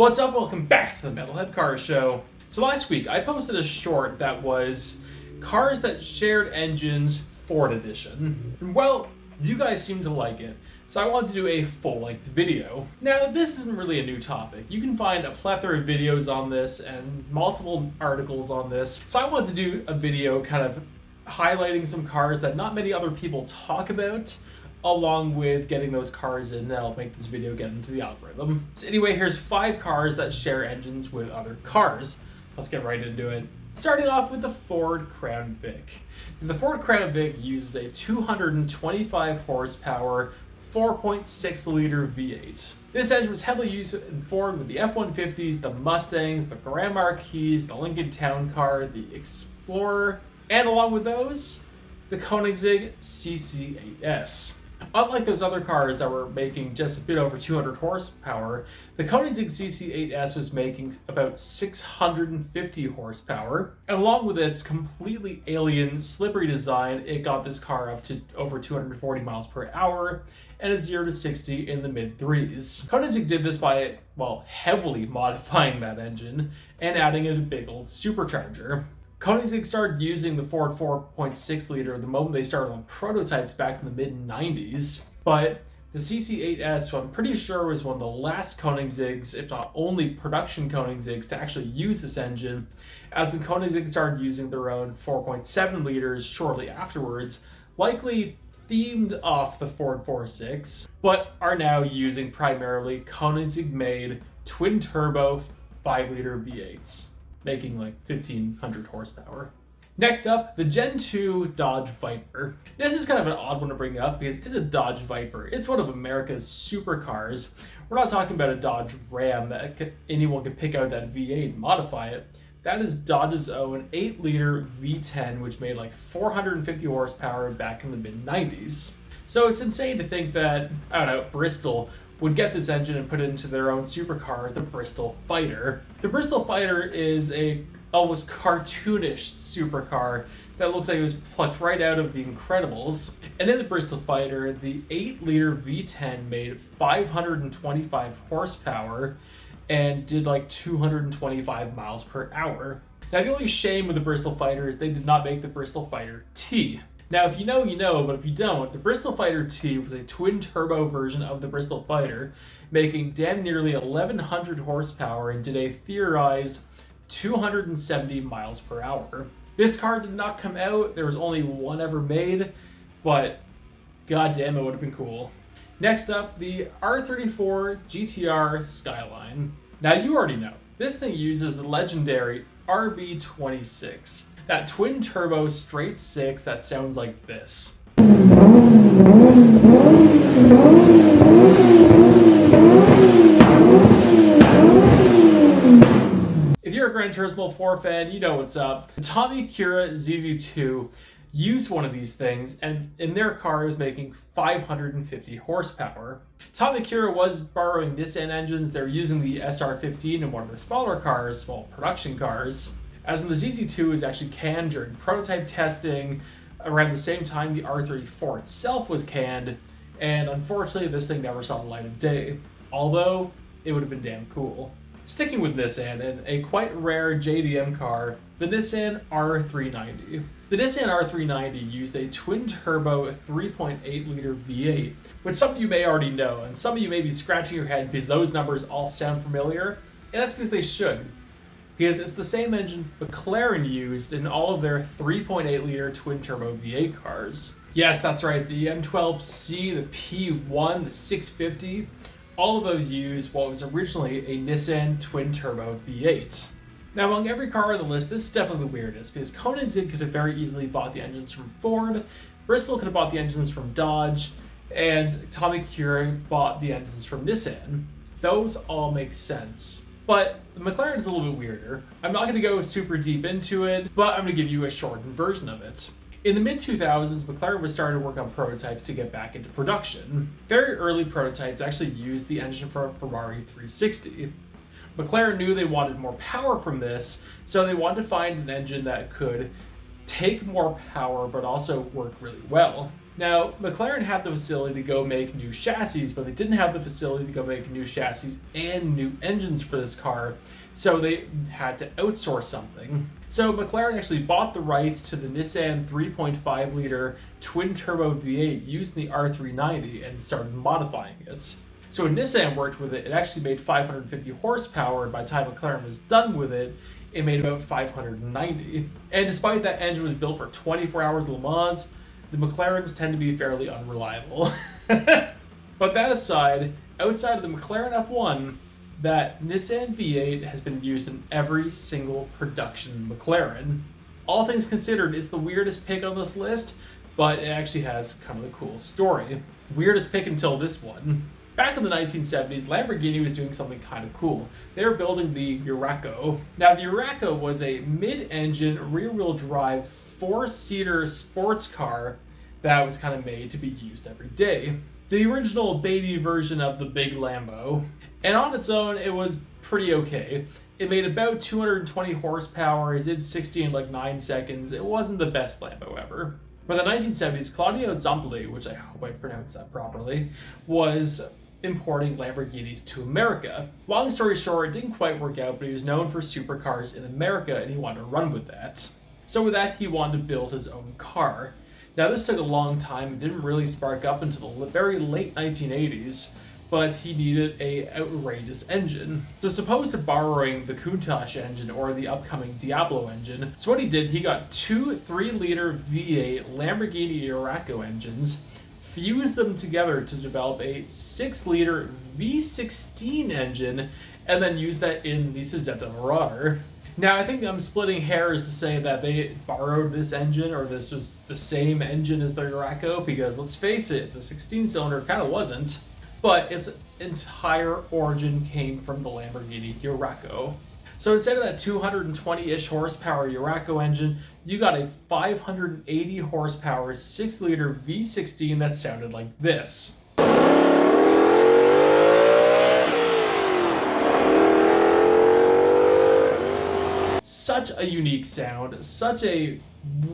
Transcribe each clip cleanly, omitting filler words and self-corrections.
What's up? Welcome back to the Metalhead Car Show. So last week I posted a short that was cars that shared engines Ford edition. And well, you guys seem to like it, so I wanted to do a full-length video. Now this isn't really a new topic. You can find a plethora of videos on this and multiple articles on this. So I wanted to do a video kind of highlighting some cars that not many other people talk about, along with getting those cars in that'll make this video get into the algorithm. So anyway, here's 5 cars that share engines with other cars. Let's get right into it. Starting off with the Ford Crown Vic. The Ford Crown Vic uses a 225 horsepower, 4.6 liter V8. This engine was heavily used in Ford with the F-150s, the Mustangs, the Grand Marquis, the Lincoln Town Car, the Explorer, and along with those, the Koenigsegg CC8S. Unlike those other cars that were making just a bit over 200 horsepower, the Koenigsegg CC8S was making about 650 horsepower. And along with its completely alien, slippery design, it got this car up to over 240 miles per hour and a 0 to 60 in the mid-3s. Koenigsegg did this by, well, heavily modifying that engine and adding in a big old supercharger. Koenigsegg started using the Ford 4.6 liter the moment they started on prototypes back in the mid-90s, but the CC8S, I'm pretty sure, was one of the last Koenigseggs, if not only production Koenigseggs, to actually use this engine, as when Koenigsegg started using their own 4.7 liters shortly afterwards, likely themed off the Ford 4.6, but are now using primarily Koenigsegg-made twin-turbo 5-liter V8s. Making like 1,500 horsepower. Next up, the Gen 2 Dodge Viper. This is kind of an odd one to bring up because it's a Dodge Viper. It's one of America's supercars. We're not talking about a Dodge Ram that anyone can pick out that V8 and modify it. That is Dodge's own 8-liter V10, which made like 450 horsepower back in the mid-90s. So it's insane to think that, I don't know, Bristol would get this engine and put it into their own supercar, the Bristol Fighter. The Bristol Fighter is a almost cartoonish supercar that looks like it was plucked right out of The Incredibles. And in the Bristol Fighter, the 8-liter V10 made 525 horsepower and did like 225 miles per hour. Now the only shame with the Bristol Fighter is they did not make the Bristol Fighter T. Now, if you know, you know, but if you don't, the Bristol Fighter T was a twin-turbo version of the Bristol Fighter, making damn nearly 1,100 horsepower and did a theorized 270 miles per hour. This car did not come out, there was only one ever made, but goddamn, it would have been cool. Next up, the R34 GTR Skyline. Now, you already know, this thing uses the legendary RB26. That twin-turbo straight 6 that sounds like this. If you're a Gran Turismo 4 fan, you know what's up. The Tommy Cura ZZ2 used one of these things, and in their car it was making 550 horsepower. Tommy Cura was borrowing Nissan engines. They're using the SR15 in one of the smaller cars, small production cars. As when the ZZ2 was actually canned during prototype testing, around the same time the R34 itself was canned, and unfortunately this thing never saw the light of day, although it would have been damn cool. Sticking with Nissan, and a quite rare JDM car, the Nissan R390. The Nissan R390 used a twin-turbo 3.8 liter V8, which some of you may already know, and some of you may be scratching your head because those numbers all sound familiar, and that's because they should. Because it's the same engine McLaren used in all of their 3.8 liter twin-turbo V8 cars. Yes, that's right, the M12C, the P1, the 650, all of those use what was originally a Nissan twin-turbo V8. Now, among every car on the list, this is definitely the weirdest, because Koenigsegg could have very easily bought the engines from Ford, Bristol could have bought the engines from Dodge, and Tommy Cura bought the engines from Nissan. Those all make sense. But the McLaren's a little bit weirder. I'm not going to go super deep into it, but I'm going to give you a shortened version of it. In the mid-2000s, McLaren was starting to work on prototypes to get back into production. Very early prototypes actually used the engine from a Ferrari 360. McLaren knew they wanted more power from this, so they wanted to find an engine that could take more power but also work really well. Now, McLaren had the facility to go make new chassis, but they didn't have the facility to go make new chassis and new engines for this car, so they had to outsource something. So McLaren actually bought the rights to the Nissan 3.5 liter twin-turbo V8 used in the R390 and started modifying it. So when Nissan worked with it, it actually made 550 horsepower, and by the time McLaren was done with it, it made about 590. And despite that engine was built for 24 hours Le Mans, the McLarens tend to be fairly unreliable. But that aside, outside of the McLaren F1, that Nissan V8 has been used in every single production McLaren. All things considered, it's the weirdest pick on this list, but it actually has kind of a cool story. Weirdest pick until this one. Back in the 1970s, Lamborghini was doing something kind of cool. They were building the Urraco. Now, the Urraco was a mid-engine, rear-wheel drive, 4-seater sports car that was kind of made to be used every day. The original baby version of the big Lambo. And on its own, it was pretty okay. It made about 220 horsepower, it did 60 in like 9 seconds. It wasn't the best Lambo ever. By the 1970s, Claudio Zampoli, which I hope I pronounced that properly, was importing Lamborghinis to America. Long story short, it didn't quite work out, but he was known for supercars in America and he wanted to run with that. So with that, he wanted to build his own car. Now this took a long time and didn't really spark up until the very late 1980s, but he needed an outrageous engine. So as opposed to borrowing the Countach engine or the upcoming Diablo engine, so what he did, he got two 3-liter V8 Lamborghini Urraco engines, fused them together to develop a 6-liter V16 engine, and then used that in the Cizeta Marauder. Now, I think I'm splitting hairs to say that they borrowed this engine or this was the same engine as the Urraco, because let's face it, it's a 16-cylinder, kind of wasn't, but its entire origin came from the Lamborghini Urraco. So instead of that 220-ish horsepower Urraco engine, you got a 580 horsepower 6-liter V16 that sounded like this. Such a unique sound, such a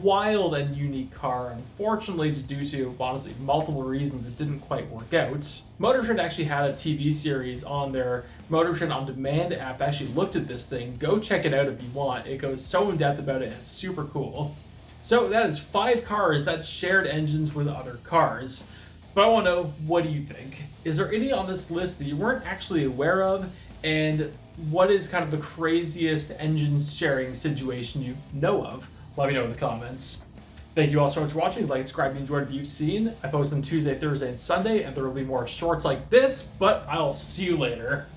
wild and unique car. Unfortunately, just due to, honestly, multiple reasons, it didn't quite work out. Motor Trend actually had a TV series on their Motor Trend On Demand app that actually looked at this thing. Go check it out if you want. It goes so in depth about it and it's super cool. So that is 5 cars that shared engines with other cars. But I want to know, what do you think? Is there any on this list that you weren't actually aware of? And what is kind of the craziest engine sharing situation you know of? Let me know in the comments. Thank you all so much for watching. Like, subscribe, and enjoyed what you've seen. I post on Tuesday, Thursday, and Sunday, and there will be more shorts like this, but I'll see you later.